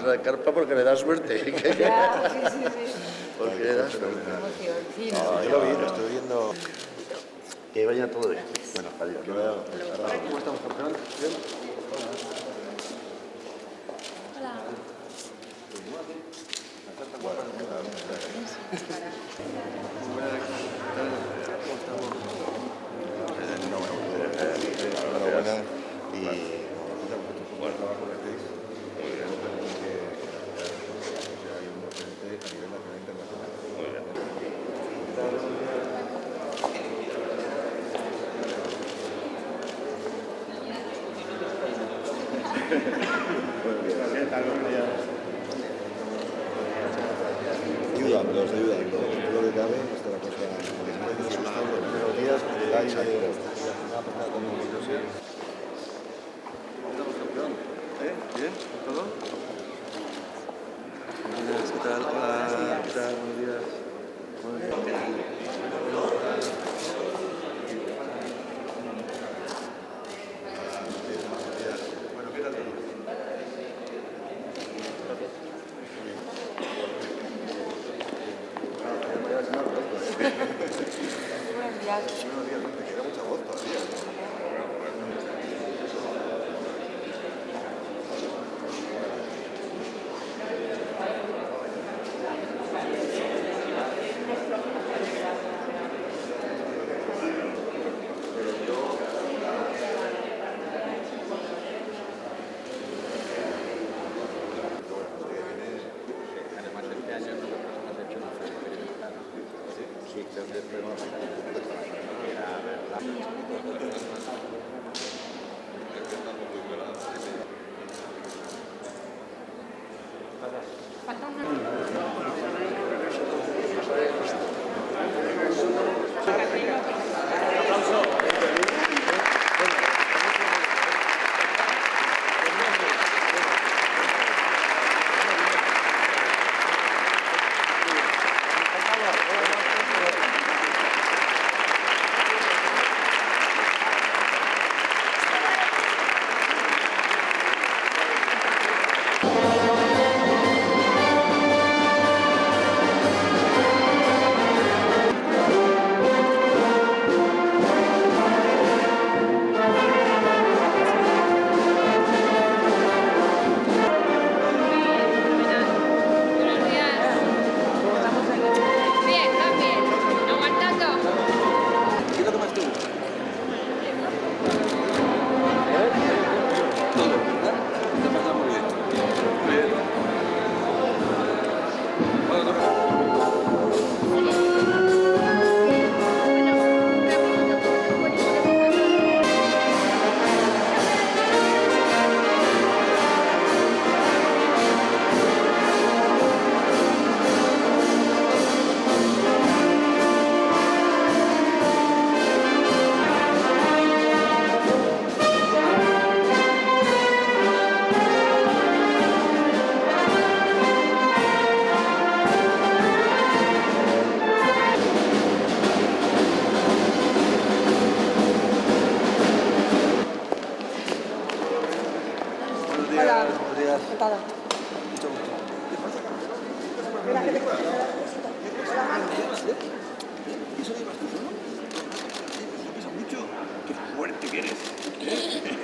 la carpa porque le da suerte. Ya, sí. Porque le da suerte. Qué emoción. Sí, Yo lo vi, lo estoy viendo. Que vaya todo bien. Bueno, adiós. ¿Cómo estamos, campeón? ¿Bien? Enhorabuena y buen trabajo que hacéis. Muy bien. Que hay un referente a nivel nacional e internacional. Muy bien. ¿Qué tal? Buenos días. Ayudando, todo lo que cabe, está la cosa. Los primeros días, una pasada con un yo sé. ¿Cómo estamos, campeón? ¿Bien? ¿Todo? Buenos días, ¿qué tal? Hola, ¿qué tal? Buenos días. Buenos días. Bueno, ¿qué tal todo? Buenos días. Buenos días, te queda mucha voz todavía. Además, este año nosotros hemos hecho una feria experimental. Sí, Bien, también. Aguantando. ¿Qué es lo que más te gusta? Todo, ¿verdad? Te pasa muy bien. Muy bien. Hola. Buenos días. Encantada. Mucho gusto. Mira, que te